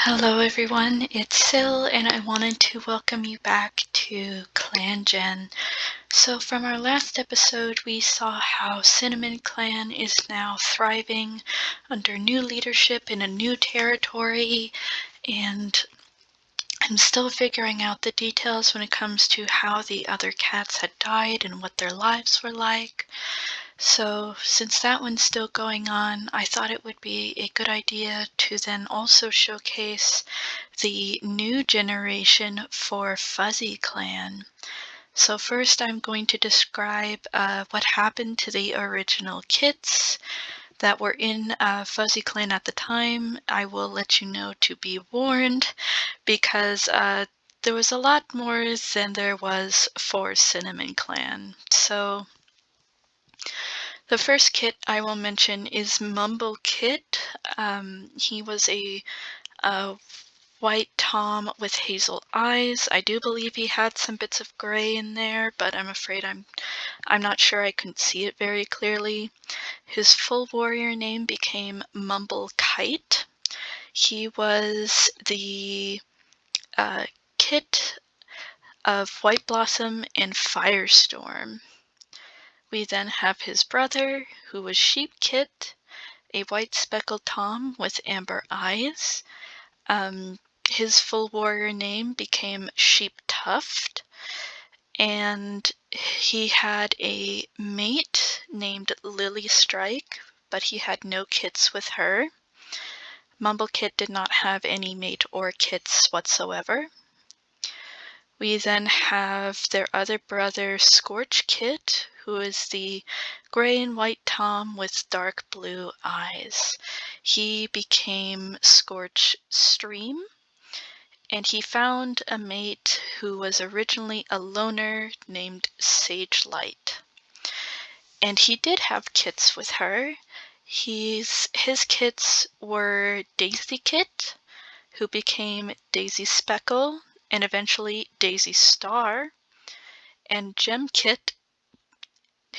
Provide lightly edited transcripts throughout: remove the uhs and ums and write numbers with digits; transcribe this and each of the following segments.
Hello everyone, it's Sil and I wanted to welcome you back to ClanGen. So from our last episode we saw how Cinnamonclan is now thriving under new leadership in a new territory, and I'm still figuring out the details when it comes to how the other cats had died and what their lives were like. So since that one's still going on, I thought it would be a good idea to then also showcase the new generation for Fuzzyclan. So first I'm going to describe what happened to the original kits that were in Fuzzyclan at the time. I will let you know to be warned, because there was a lot more than there was for Cinnamonclan. So the first kit I will mention is Mumblekit. He was a white tom with hazel eyes. I do believe he had some bits of gray in there, but I'm afraid I'm not sure, I couldn't see it very clearly. His full warrior name became Mumblekite. He was the kit of White Blossom and Firestorm. We then have his brother, who was Sheepkit, a white speckled tom with amber eyes. His full warrior name became Sheeptuft, and he had a mate named Lilystrike, but he had no kits with her. Mumblekit did not have any mate or kits whatsoever. We then have their other brother, Scorchkit, who is the gray and white tom with dark blue eyes. He became Scorchstream, and he found a mate who was originally a loner named Sagelight. And he did have kits with her. His kits were Daisykit, who became Daisyspeckle, and eventually Daisystar, and Gemkit,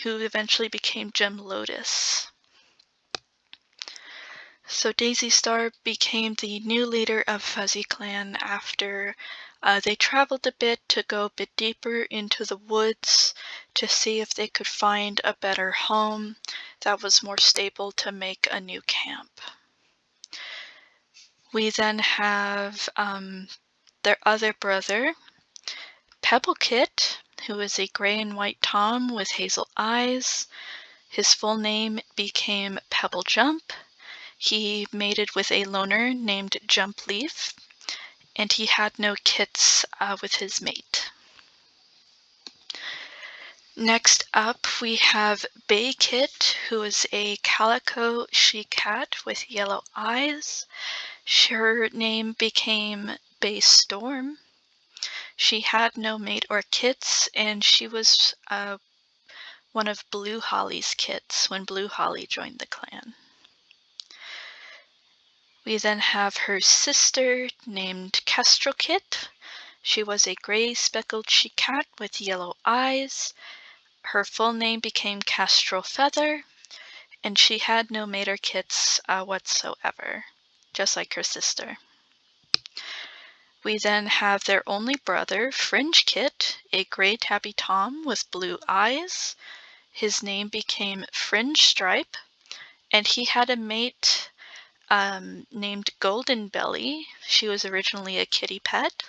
who eventually became Gemlotus. So Daisystar became the new leader of Fuzzyclan after they traveled a bit to go a bit deeper into the woods to see if they could find a better home that was more stable to make a new camp. We then have their other brother, Pebblekit, who is a gray and white tom with hazel eyes. His full name became Pebblejump. He mated with a loner named Jumpleaf, and he had no kits with his mate. Next up, we have Baykit, who is a calico she-cat with yellow eyes. Her name became Baystorm. She had no mate or kits, and she was one of Blue Holly's kits when Blue Holly joined the clan. We then have her sister named Kestrelkit. She was a gray speckled she-cat with yellow eyes. Her full name became Kestrelfeather, and she had no mate or kits whatsoever, just like her sister. We then have their only brother, Fringekit, a gray tabby tom with blue eyes. His name became Fringestripe, and he had a mate named Golden Belly. She was originally a kitty pet,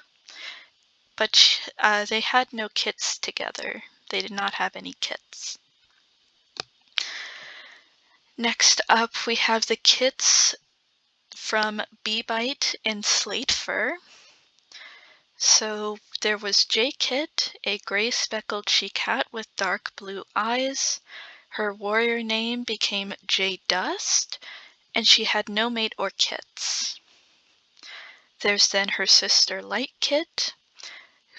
but they had no kits together. They did not have any kits. Next up, we have the kits from Beebite and Slate Fur. So there was Jaykit, a gray speckled she-cat with dark blue eyes. Her warrior name became Jaydust, and she had no mate or kits. There's then her sister Lightkit,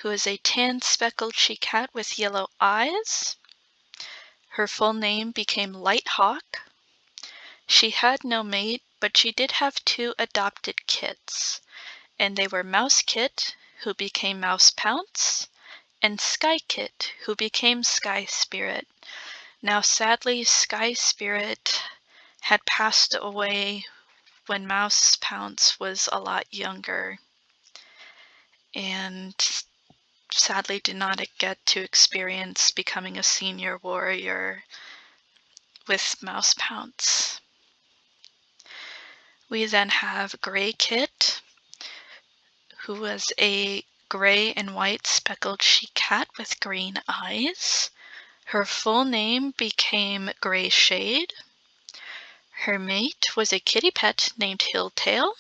who is a tan speckled she-cat with yellow eyes. Her full name became Lighthawk. She had no mate, but she did have two adopted kits, and they were Mousekit, who became Mousepounce, and Skykit, who became Sky Spirit. Now sadly, Sky Spirit had passed away when Mousepounce was a lot younger and sadly did not get to experience becoming a senior warrior with Mousepounce. We then have Graykit, who was a gray and white speckled she-cat with green eyes. Her full name became Gray Shade. Her mate was a kittypet named Hilltail,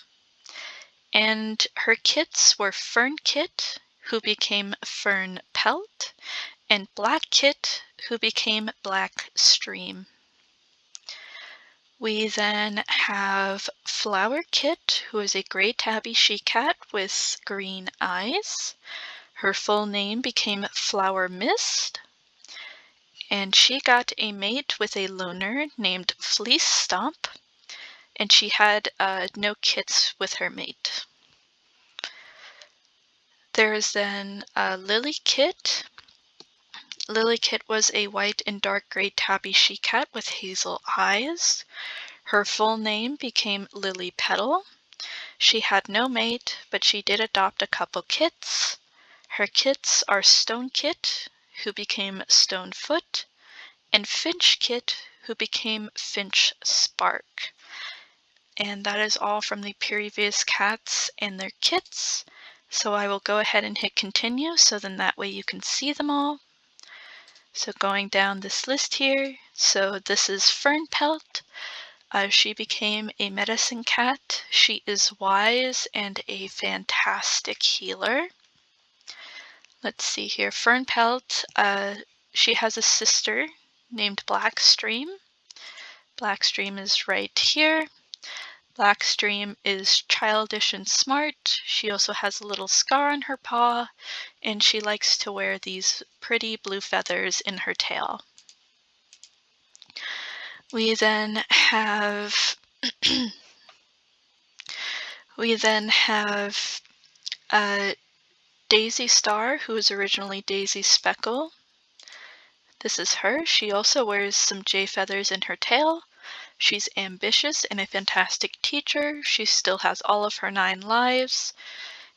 and her kits were Fernkit, who became Fernpelt, and Blackit, who became Blackstream. We then have Flowerkit, who is a gray tabby she-cat with green eyes. Her full name became Flower Mist, and she got a mate with a loner named Fleece Stomp, and she had no kits with her mate. There is then Lilykit. Lilykit was a white and dark gray tabby she-cat with hazel eyes. Her full name became Lily Petal. She had no mate, but she did adopt a couple kits. Her kits are Stonekit, who became Stonefoot, and Finchkit, who became Finch Spark. And that is all from the previous cats and their kits. So I will go ahead and hit continue, so then that way you can see them all. So going down this list here, so this is Fernpelt. She became a medicine cat. She is wise and a fantastic healer. Let's see here. Fernpelt, she has a sister named Blackstream. Blackstream is right here. Blackstream is childish and smart. She also has a little scar on her paw, and she likes to wear these pretty blue feathers in her tail. We then have Daisystar, who was originally Daisyspeckle. This is her. She also wears some jay feathers in her tail. She's ambitious and a fantastic teacher. She still has all of her 9 lives,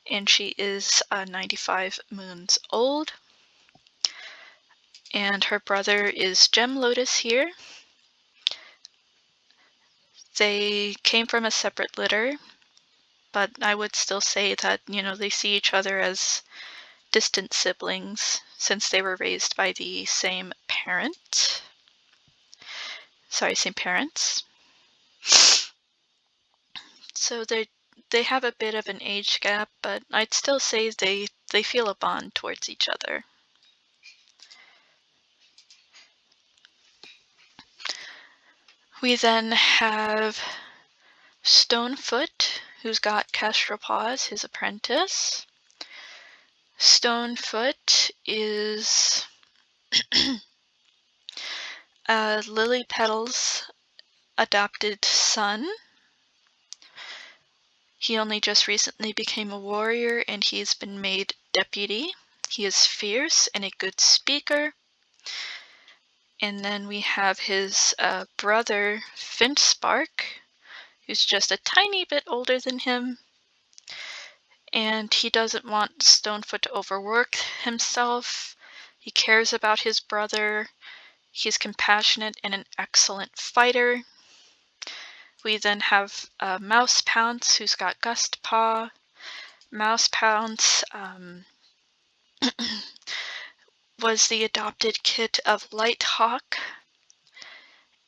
and she is 95 moons old. And her brother is Gemlotus here. They came from a separate litter, but I would still say that, they see each other as distant siblings since they were raised by the same parent. Same parents. So they have a bit of an age gap, but I'd still say they feel a bond towards each other. We then have Stonefoot, who's got Kestrelpaw, his apprentice. Stonefoot is Lily Petal's adopted son. He only just recently became a warrior, and he's been made deputy. He is fierce and a good speaker. And then we have his brother, Finchspark, who's just a tiny bit older than him. And he doesn't want Stonefoot to overwork himself. He cares about his brother. He's compassionate and an excellent fighter. We then have Mousepounce, who's got Gustpaw. Mousepounce was the adopted kit of Lighthawk,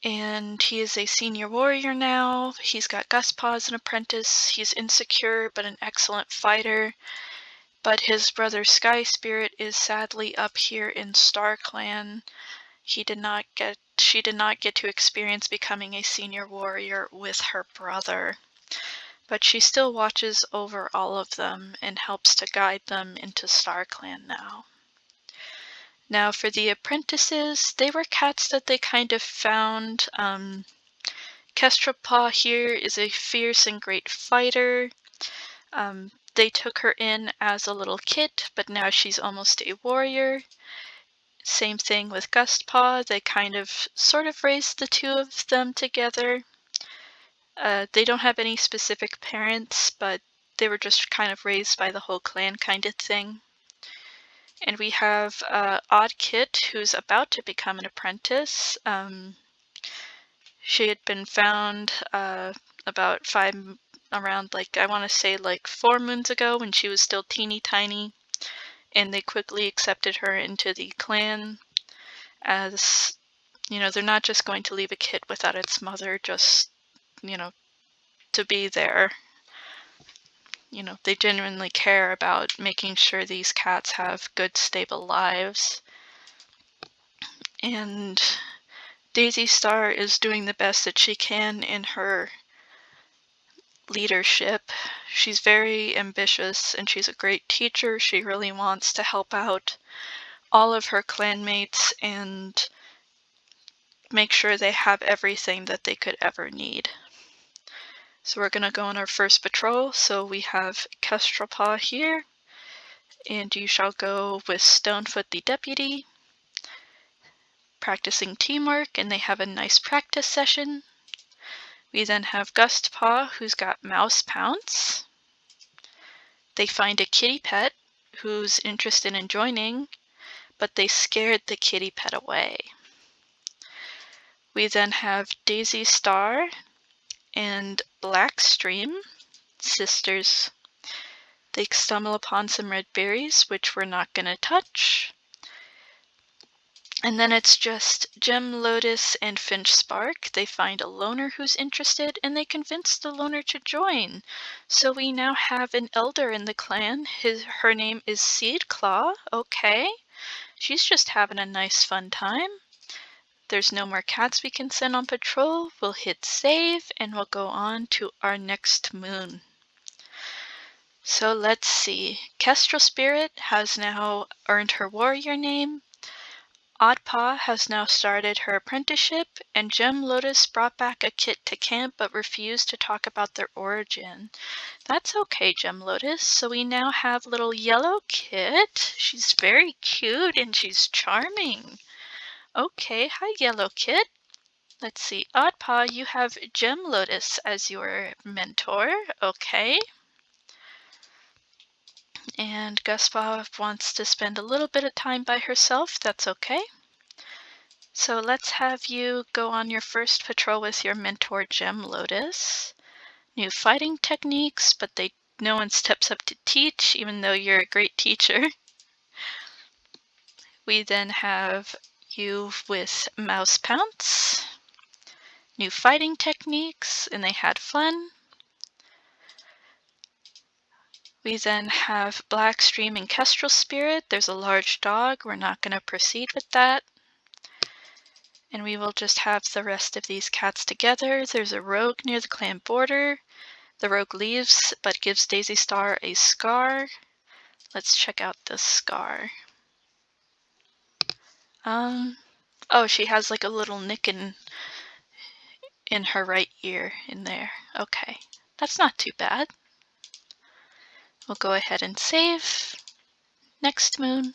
and he is a senior warrior now. He's got Gustpaw as an apprentice. He's insecure but an excellent fighter. But his brother Sky Spirit is sadly up here in StarClan. She did not get to experience becoming a senior warrior with her brother, but she still watches over all of them and helps to guide them into StarClan now. Now for the apprentices, they were cats that they kind of found. Kestrelpaw here is a fierce and great fighter. They took her in as a little kit, but now she's almost a warrior. Same thing with Gustpaw. They kind of sort of raised the two of them together. They don't have any specific parents, but they were just kind of raised by the whole clan kind of thing. And we have Oddkit, who's about to become an apprentice. She had been found about around like, I want to say like 4 moons ago when she was still teeny tiny, and they quickly accepted her into the clan as, you know, they're not just going to leave a kit without its mother just, you know, to be there. You know, they genuinely care about making sure these cats have good, stable lives. And Daisystar is doing the best that she can in her leadership. She's very ambitious and she's a great teacher. She really wants to help out all of her clanmates and make sure they have everything that they could ever need. So we're going to go on our first patrol. So we have Kestrelpaw here, and you shall go with Stonefoot the deputy, practicing teamwork, and they have a nice practice session. We then have Gustpaw, who's got Mouse Pounce. They find a kitty pet who's interested in joining, but they scared the kitty pet away. We then have Daisystar and Blackstream, sisters. They stumble upon some red berries, which we're not going to touch. And then it's just Gemlotus and Finchspark. They find a loner who's interested, and they convince the loner to join. So we now have an elder in the clan. Her name is Seedclaw. Okay. She's just having a nice fun time. There's no more cats we can send on patrol. We'll hit save, and we'll go on to our next moon. So let's see. Kestrel Spirit has now earned her warrior name. Oddpaw has now started her apprenticeship, and Gemlotus brought back a kit to camp but refused to talk about their origin. That's okay, Gemlotus. So we now have little yellow Kit. She's very cute and she's charming. Okay, hi Yellow Kit. Let's see, Oddpaw, you have Gemlotus as your mentor. Okay. And Gustpaw wants to spend a little bit of time by herself. That's okay. So let's have you go on your first patrol with your mentor Gemlotus. New fighting techniques, but no one steps up to teach, even though you're a great teacher. We then have you with Mouse Pounce. New fighting techniques, and they had fun. We then have Blackstream and Kestrel Spirit. There's a large dog. We're not going to proceed with that. And we will just have the rest of these cats together. There's a rogue near the clan border. The rogue leaves, but gives Daisystar a scar. Let's check out this scar. Oh, she has like a little nick in her right ear in there. Okay, that's not too bad. We'll go ahead and save. Next moon.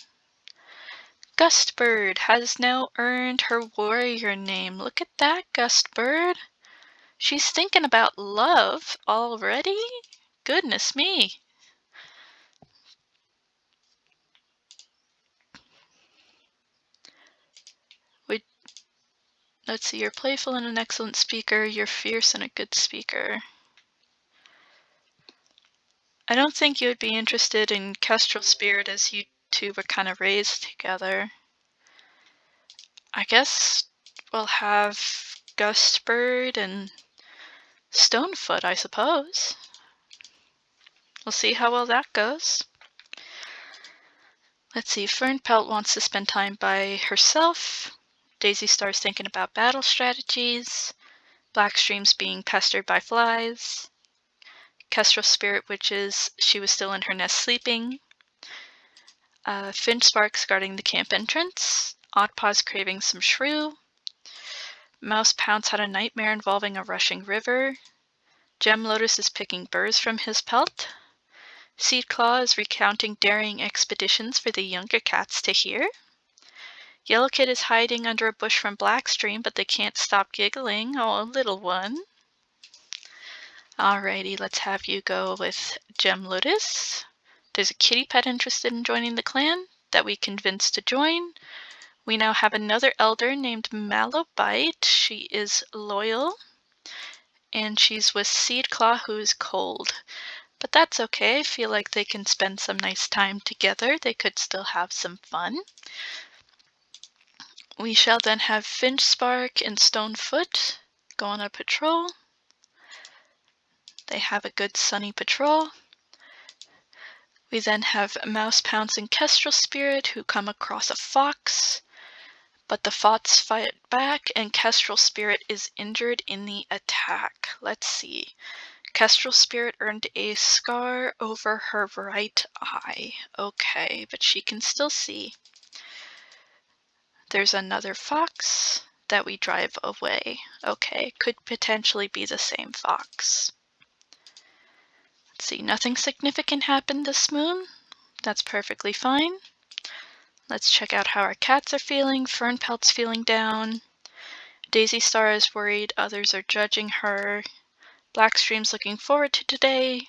Gustbird has now earned her warrior name. Look at that, Gustbird. She's thinking about love already? Goodness me. Let's see, you're playful and an excellent speaker. You're fierce and a good speaker. I don't think you would be interested in Kestrel Spirit as you two were kind of raised together. I guess we'll have Gustbird and Stonefoot, I suppose. We'll see how well that goes. Let's see, Fernpelt wants to spend time by herself. Daisystar's thinking about battle strategies. Blackstream's being pestered by flies. Kestrel Spirit wishes she was still in her nest sleeping. Finchspark's guarding the camp entrance. Oddpaw's craving some shrew. Mouse Pounce had a nightmare involving a rushing river. Gemlotus is picking burrs from his pelt. Seedclaw is recounting daring expeditions for the younger cats to hear. Yellowkit is hiding under a bush from Blackstream, but they can't stop giggling. Oh, little one. Alrighty, let's have you go with Gemlotus. There's a kitty pet interested in joining the clan that we convinced to join. We now have another elder named Mumblekite. She is loyal, and she's with Seedclaw, who is cold. But that's okay. I feel like they can spend some nice time together. They could still have some fun. We shall then have Finchspark and Stonefoot go on a patrol. They have a good sunny patrol. We then have Mousepounce and Kestrel Spirit who come across a fox, but the fox fight back and Kestrel Spirit is injured in the attack. Let's see. Kestrel Spirit earned a scar over her right eye. Okay, but she can still see. There's another fox that we drive away. Okay, could potentially be the same fox. Let's see, nothing significant happened this moon. That's perfectly fine. Let's check out how our cats are feeling. Fernpelt's feeling down. Daisystar is worried others are judging her. Blackstream's looking forward to today.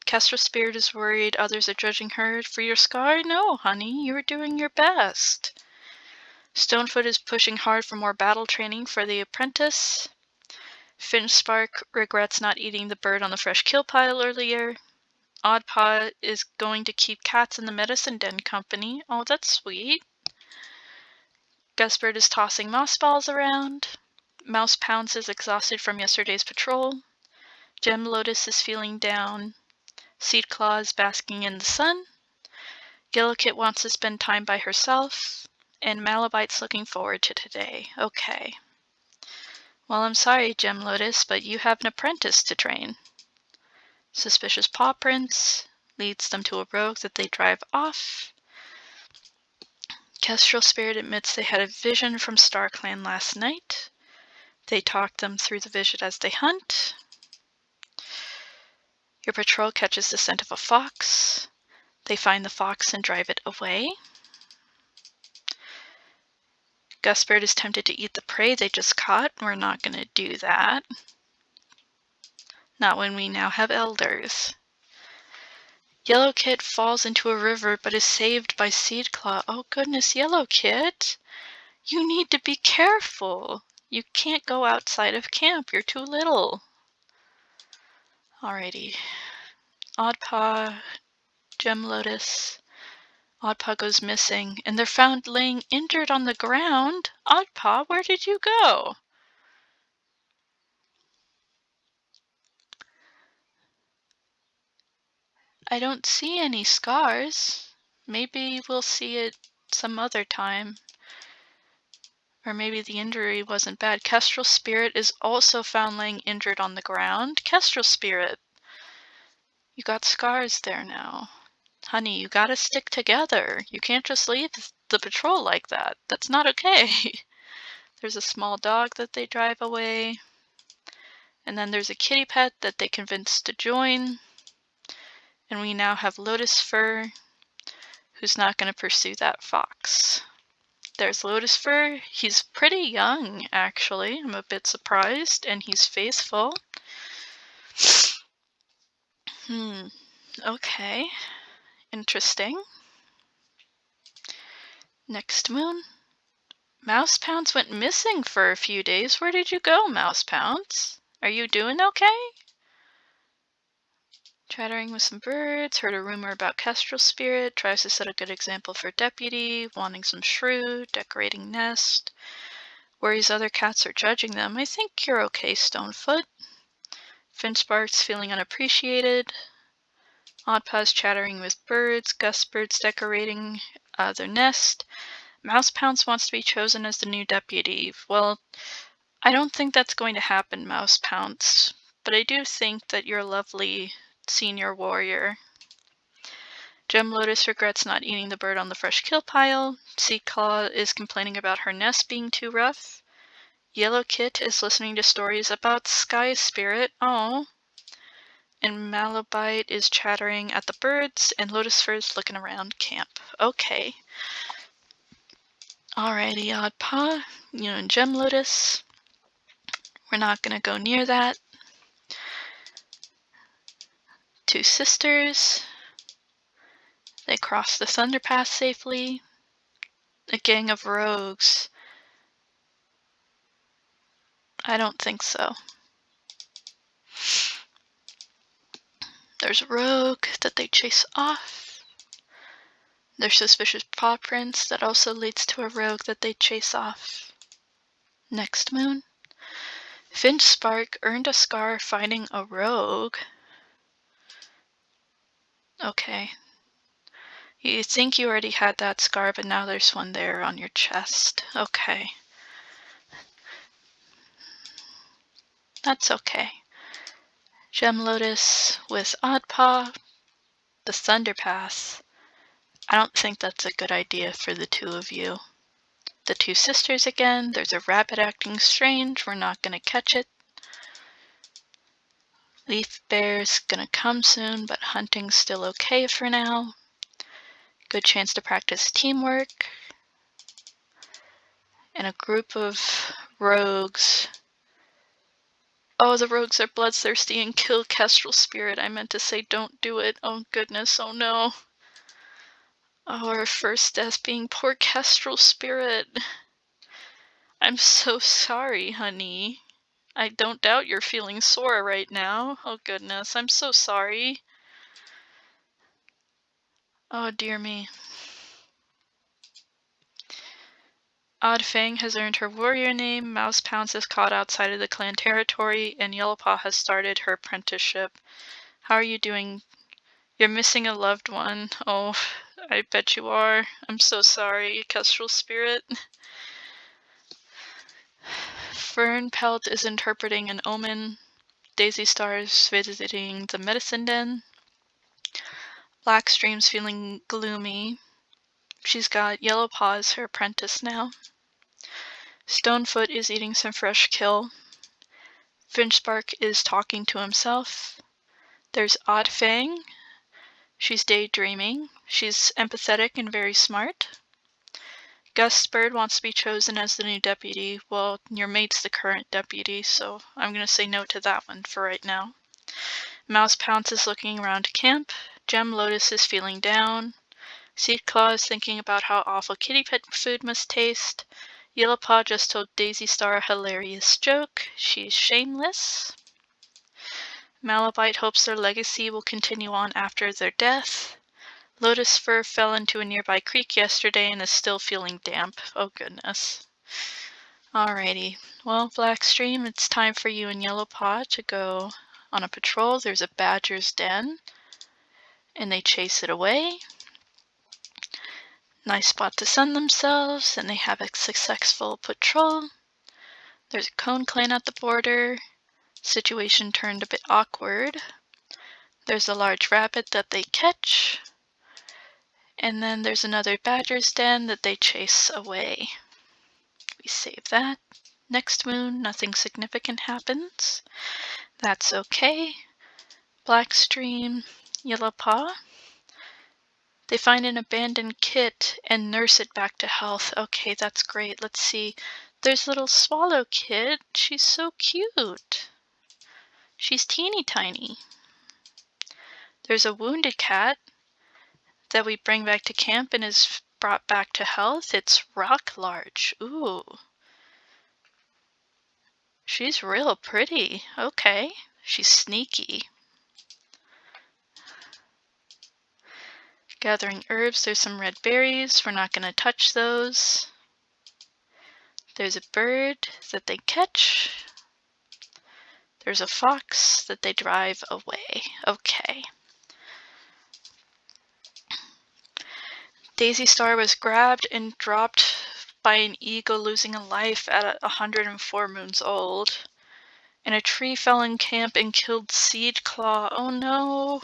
Kestrel Spirit is worried others are judging her for your scar. No, honey, you're doing your best. Stonefoot is pushing hard for more battle training for the apprentice. Finchspark regrets not eating the bird on the fresh kill pile earlier. Oddpaw is going to keep cats in the medicine den company. Oh, that's sweet. Gusbird is tossing moss balls around. Mousepounce is exhausted from yesterday's patrol. Gemlotus is feeling down. Seedclaw is basking in the sun. Gillokit wants to spend time by herself. And Malabite's looking forward to today. Okay. Well, I'm sorry, Gemlotus, but you have an apprentice to train. Suspicious paw prints leads them to a rogue that they drive off. Kestrel Spirit admits they had a vision from StarClan last night. They talk them through the vision as they hunt. Your patrol catches the scent of a fox. They find the fox and drive it away. Gusbird is tempted to eat the prey they just caught. We're not going to do that. Not when we now have elders. Yellowkit falls into a river but is saved by Seedclaw. Oh goodness, Yellowkit! You need to be careful. You can't go outside of camp. You're too little. Alrighty. Oddpaw, Gemlotus. Oddpaw goes missing, and they're found laying injured on the ground. Oddpaw, where did you go? I don't see any scars. Maybe we'll see it some other time. Or maybe the injury wasn't bad. Kestrel Spirit is also found laying injured on the ground. Kestrel Spirit, you got scars there now. Honey, you gotta stick together. You can't just leave the patrol like that. That's not okay. There's a small dog that they drive away. And then there's a kitty pet that they convinced to join. And we now have Lotus Fur, who's not going to pursue that fox. There's Lotus Fur. He's pretty young, actually. I'm a bit surprised. And he's faithful. Okay. Interesting. Next moon. Mousepounce went missing for a few days. Where did you go, Mousepounce? Are you doing okay? Chattering with some birds, heard a rumor about Kestrel Spirit, tries to set a good example for Deputy, wanting some shrew, decorating nest, worries other cats are judging them. I think you're okay, Stonefoot. Finchspark's feeling unappreciated. Oddpaw's chattering with birds, Gusbird's decorating their nest. Mousepounce wants to be chosen as the new deputy. Well, I don't think that's going to happen, Mousepounce, but I do think that you're a lovely senior warrior. Gemlotus regrets not eating the bird on the fresh kill pile. Seedclaw is complaining about her nest being too rough. Yellowkit is listening to stories about Sky Spirit. Oh. And Malabite is chattering at the birds, and Lotus Fur is looking around camp. Okay. Alrighty, Oddpaw. And Gemlotus. We're not going to go near that. Two sisters. They cross the Thunderpath safely. A gang of rogues. I don't think so. There's a rogue that they chase off. There's suspicious paw prints that also leads to a rogue that they chase off. Next moon. Finchspark earned a scar fighting a rogue. Okay. You think you already had that scar, but now there's one there on your chest. Okay. That's okay. Gemlotus with Oddpaw. The Thunderpath. I don't think that's a good idea for the two of you. The two sisters again. There's a rabbit acting strange. We're not going to catch it. Leaf Bear's going to come soon, but hunting's still okay for now. Good chance to practice teamwork. And a group of rogues. Oh, the rogues are bloodthirsty and kill Kestrel Spirit. I meant to say don't do it. Oh goodness, oh no. Oh, our first death being poor Kestrel Spirit. I'm so sorry, honey. I don't doubt you're feeling sore right now. Oh goodness, I'm so sorry. Oh dear me. Oddfang has earned her warrior name, Mouse Pounce is caught outside of the clan territory, and Yellowpaw has started her apprenticeship. How are you doing? You're missing a loved one. Oh, I bet you are. I'm so sorry, Kestrel Spirit. Fern Pelt is interpreting an omen. Daisystar is visiting the medicine den. Blackstream's feeling gloomy. She's got Yellowpaw as her apprentice now. Stonefoot is eating some fresh kill. Finchspark is talking to himself. There's Oddfang. She's daydreaming. She's empathetic and very smart. Gustbird wants to be chosen as the new deputy. Well, your mate's the current deputy, so I'm going to say no to that one for right now. Mouse Pounce is looking around camp. Gemlotus is feeling down. Seedclaw is thinking about how awful kittypet food must taste. Yellowpaw just told Daisystar a hilarious joke. She's shameless. Malabite hopes their legacy will continue on after their death. Lotus Fur fell into a nearby creek yesterday and is still feeling damp. Oh goodness. Alrighty. Well, Blackstream, it's time for you and Yellowpaw to go on a patrol. There's a badger's den, and they chase it away. Nice spot to sun themselves, and they have a successful patrol. There's a cone clan at the border. Situation turned a bit awkward. There's a large rabbit that they catch. And then there's another badger's den that they chase away. We save that. Next moon, nothing significant happens. That's okay. Blackstream, Yellowpaw. They find an abandoned kit and nurse it back to health. Okay, that's great. Let's see. There's little Swallow Kit. She's so cute. She's teeny tiny. There's a wounded cat that we bring back to camp and is brought back to health. It's Rock Large. Ooh. She's real pretty. Okay. She's sneaky. Gathering herbs. There's some red berries. We're not going to touch those. There's a bird that they catch. There's a fox that they drive away. Okay. Daisystar was grabbed and dropped by an eagle losing a life at 104 moons old. And a tree fell in camp and killed Seedclaw. Oh no!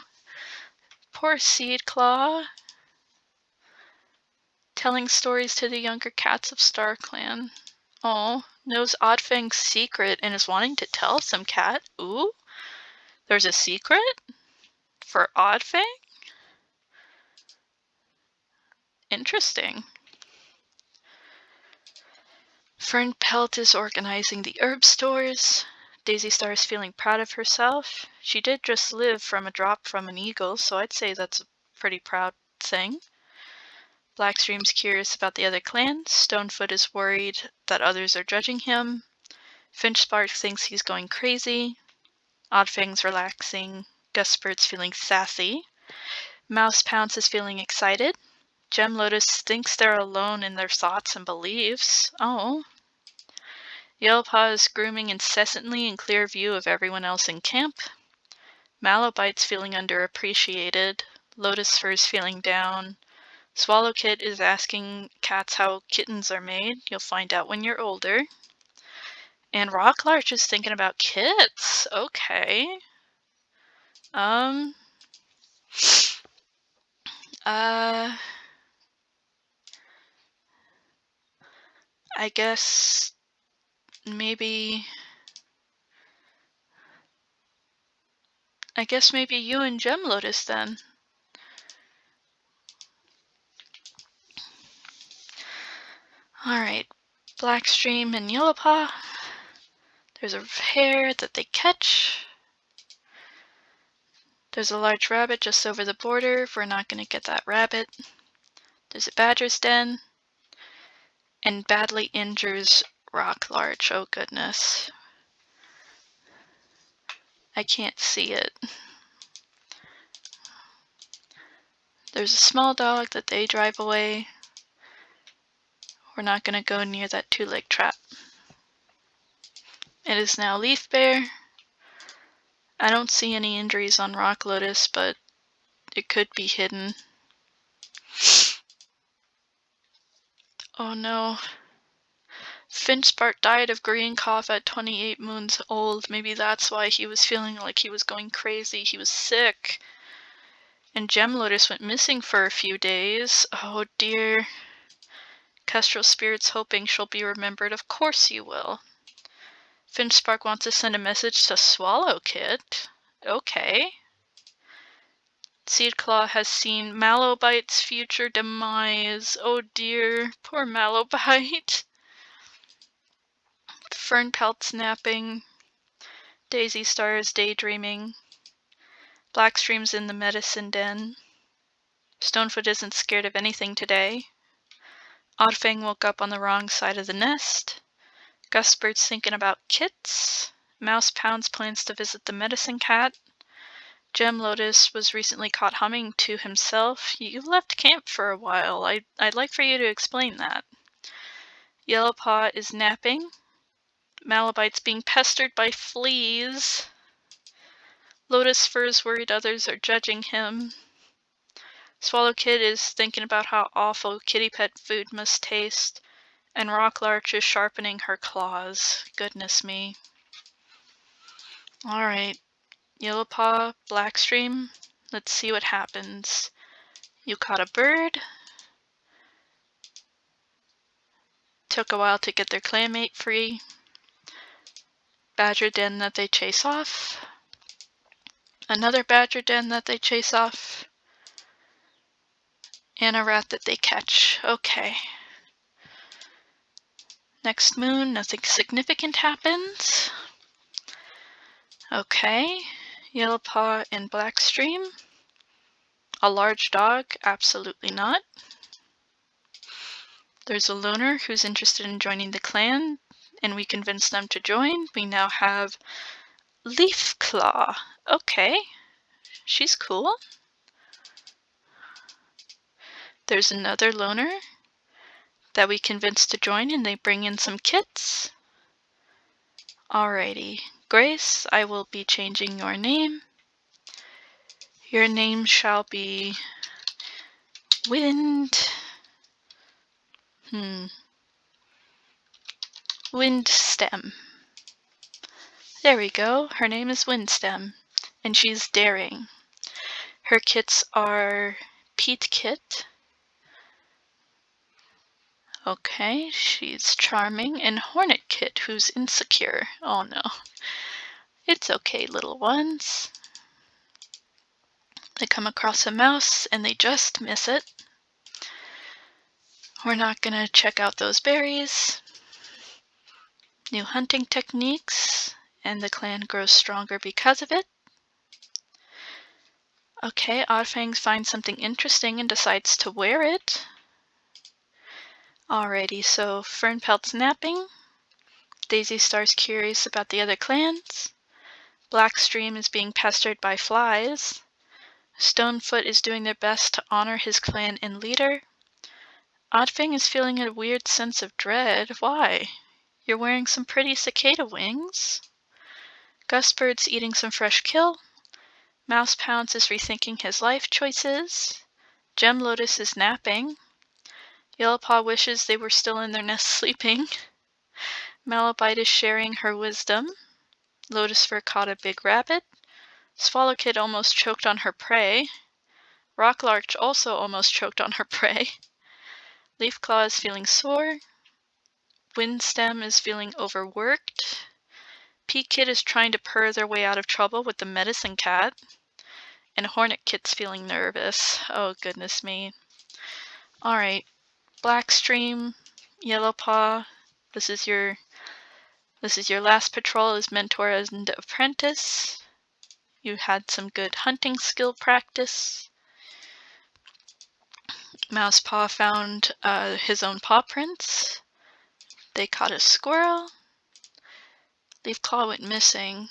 Poor Seedclaw. Telling stories to the younger cats of StarClan. Oh, knows Oddfang's secret and is wanting to tell some cat. Ooh, there's a secret for Oddfang? Interesting. Fern Pelt is organizing the herb stores. Daisystar is feeling proud of herself. She did just live from a drop from an eagle, so I'd say that's a pretty proud thing. Blackstream's curious about the other clans. Stonefoot is worried that others are judging him. Finchspark thinks he's going crazy. Oddfang's relaxing. Gusbird's feeling sassy. Mousepounce is feeling excited. Gemlotus thinks they're alone in their thoughts and beliefs. Oh. Yellowpaw is grooming incessantly in clear view of everyone else in camp. Malobite's feeling underappreciated. Lotusfur's feeling down. Swallowkit is asking cats how kittens are made. You'll find out when you're older. And Rocklarch is thinking about kits. Okay. I guess maybe you and Gemlotus then. Alright, Blackstream and Yellowpaw. There's a hare that they catch. There's a large rabbit just over the border. We're not going to get that rabbit. There's a badger's den. And badly injures Rocklarch. Oh goodness. I can't see it. There's a small dog that they drive away. We're not going to go near that two-leg trap. It is now Leaf Bear. I don't see any injuries on Rock Lotus, but it could be hidden. Oh no. Finchspark died of green cough at 28 moons old. Maybe that's why he was feeling like he was going crazy. He was sick. And Gemlotus went missing for a few days. Oh dear. Kestrel Spirit's hoping she'll be remembered. Of course you will. Finchspark wants to send a message to Swallowkit. Okay. Seedclaw has seen Malobite's future demise. Oh dear, poor Malobite. Fernpelt's napping. Daisystar is daydreaming. Blackstream's in the medicine den. Stonefoot isn't scared of anything today. Oddfang woke up on the wrong side of the nest. Gusbird's thinking about kits. Mousepounce plans to visit the medicine cat. Gemlotus was recently caught humming to himself. You left camp for a while. I'd like for you to explain that. Yellowpaw is napping. Malobite's being pestered by fleas. Lotusfur is worried others are judging him. Swallowkit is thinking about how awful kittypet food must taste. And Rocklarch is sharpening her claws. Goodness me. Alright. Yellowpaw, Blackstream, let's see what happens. You caught a bird. Took a while to get their clanmate free. Badger den that they chase off. Another badger den that they chase off. And a rat that they catch. Okay. Next moon, nothing significant happens. Okay. Yellowpaw and Blackstream. A large dog? Absolutely not. There's a loner who's interested in joining the clan, and we convinced them to join. We now have Leafclaw. Okay. She's cool. There's another loner that we convinced to join, and they bring in some kits. Alrighty. Grace, I will be changing your name. Your name shall be Windstem. There we go. Her name is Windstem, and she's daring. Her kits are Peatkit. Okay, she's charming. And Hornetkit, who's insecure. Oh no. It's okay, little ones. They come across a mouse and they just miss it. We're not going to check out those berries. New hunting techniques. and the clan grows stronger because of it. Okay, Oddfang finds something interesting and decides to wear it. Alrighty, so Fernpelt's napping. Daisystar's curious about the other clans. Blackstream is being pestered by flies. Stonefoot is doing their best to honor his clan and leader. Oddfang is feeling a weird sense of dread. Why? You're wearing some pretty cicada wings. Gustbird's eating some fresh kill. Mousepounce is rethinking his life choices. Gemlotus is napping. Yellowpaw wishes they were still in their nest sleeping. Malabite is sharing her wisdom. Lotusfur caught a big rabbit. Swallowkit almost choked on her prey. Rocklarch also almost choked on her prey. Leafclaw is feeling sore. Windstem is feeling overworked. Peakkit is trying to purr their way out of trouble with the medicine cat. And Hornetkit's feeling nervous. Oh, goodness me. Alright, Blackstream, Yellowpaw, this is your last patrol as mentor and apprentice. You had some good hunting skill practice. Mousepaw found his own paw prints. They caught a squirrel. Leafclaw went missing.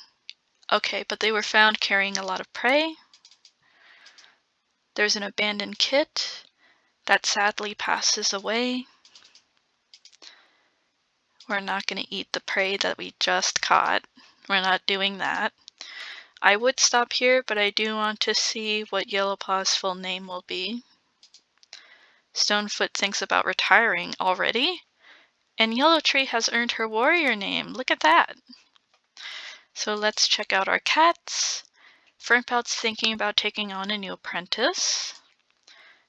Okay, but they were found carrying a lot of prey. There's an abandoned kit that sadly passes away. We're not going to eat the prey that we just caught. We're not doing that. I would stop here, but I do want to see what Yellowpaw's full name will be. Stonefoot thinks about retiring already. And Yellowtree has earned her warrior name. Look at that. So let's check out our cats. Fernpelt's thinking about taking on a new apprentice.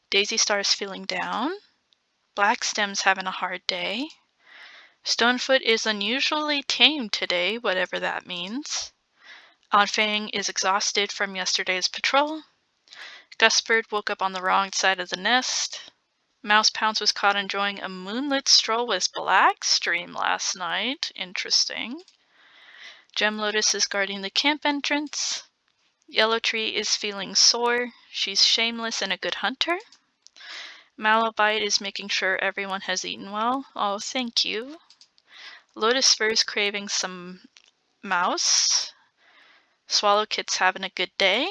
Daisystar's feeling down. Blackstem's having a hard day. Stonefoot is unusually tame today, whatever that means. Oddfang is exhausted from yesterday's patrol. Gustbird woke up on the wrong side of the nest. Mousepounce was caught enjoying a moonlit stroll with Blackstream last night. Interesting. Gemlotus is guarding the camp entrance. Yellowtree is feeling sore. She's shameless and a good hunter. Malabite is making sure everyone has eaten well. Oh, thank you. Lotusfur is craving some mouse. Swallowkit's having a good day.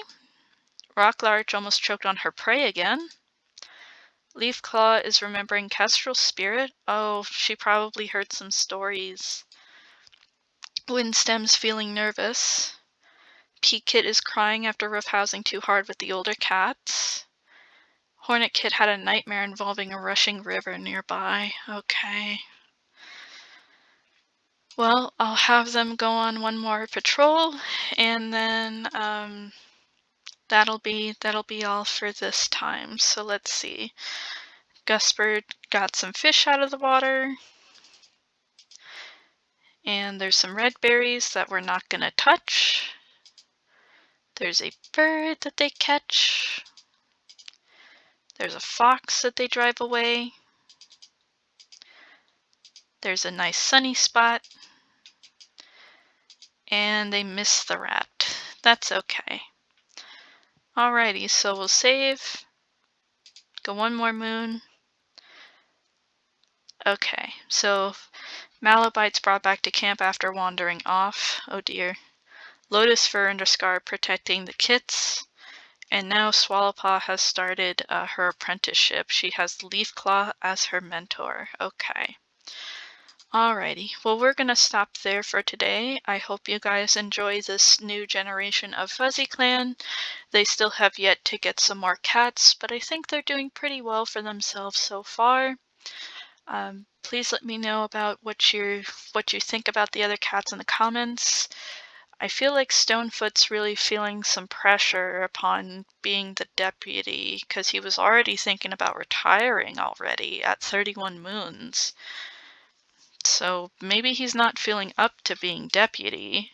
Rocklarch almost choked on her prey again. Leafclaw is remembering Kestrel's spirit. Oh, she probably heard some stories. Windstem's feeling nervous. Peakkit is crying after roughhousing too hard with the older cats. Hornetkit had a nightmare involving a rushing river nearby. Okay. Well, I'll have them go on one more patrol, and then that'll be all for this time. So let's see. Gustbird got some fish out of the water. And there's some red berries that we're not going to touch. There's a bird that they catch. There's a fox that they drive away. There's a nice sunny spot. And they miss the rat. That's okay. Alrighty, so we'll save. Go one more moon. Okay, so Malabite's brought back to camp after wandering off. Oh dear. Lotusfur and Scar protecting the kits. And now Swallowpaw has started her apprenticeship. She has Leafclaw as her mentor. Okay. Alrighty. Well, we're going to stop there for today. I hope you guys enjoy this new generation of Fuzzyclan. They still have yet to get some more cats, but I think they're doing pretty well for themselves so far. Please let me know about what you think about the other cats in the comments. I feel like Stonefoot's really feeling some pressure upon being the deputy because he was already thinking about retiring already at 31 moons. So maybe he's not feeling up to being deputy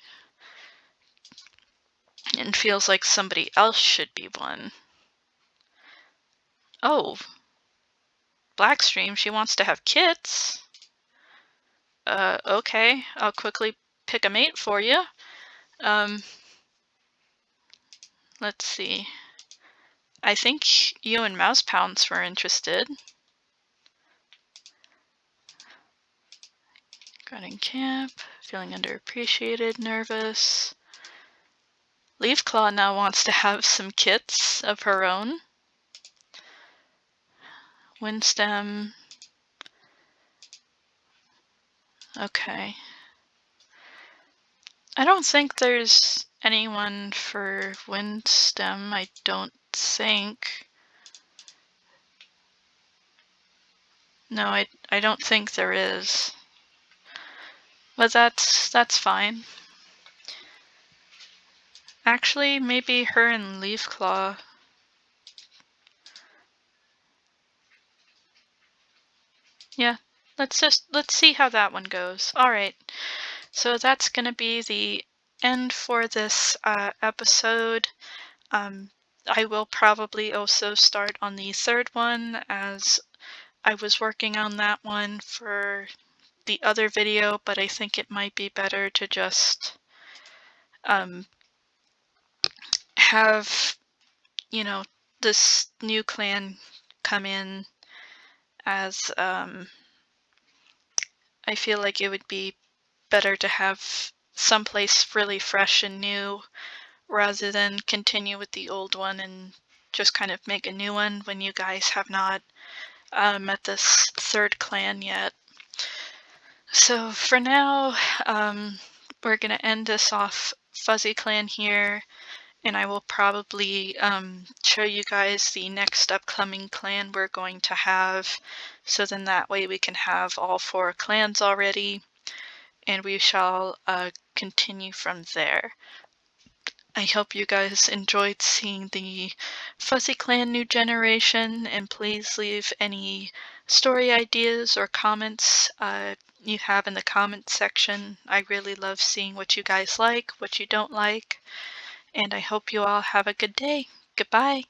and feels like somebody else should be one. Oh, Blackstream, she wants to have kits. Okay, I'll quickly pick a mate for you. Let's see. I think you and Mouse Pounds were interested. Grunting camp, feeling underappreciated, nervous. Leafclaw now wants to have some kits of her own. Windstem. Okay. I don't think there's anyone for Windstem, I don't think. No, I don't think there is. But that's fine. Actually, maybe her and Leafclaw. Yeah, let's see how that one goes. Alright, so that's gonna be the end for this episode. I will probably also start on the third one, as I was working on that one for the other video, but I think it might be better to just have, you know, this new clan come in, as I feel like it would be better to have someplace really fresh and new rather than continue with the old one and just kind of make a new one when you guys have not met this third clan yet. So for now, we're going to end this off Fuzzyclan here, and I will probably show you guys the next upcoming clan we're going to have, so then that way we can have all 4 clans already, and we shall continue from there. I hope you guys enjoyed seeing the Fuzzyclan new generation, and please leave any story ideas or comments you have in the comments section. I really love seeing what you guys like, what you don't like, and I hope you all have a good day. Goodbye.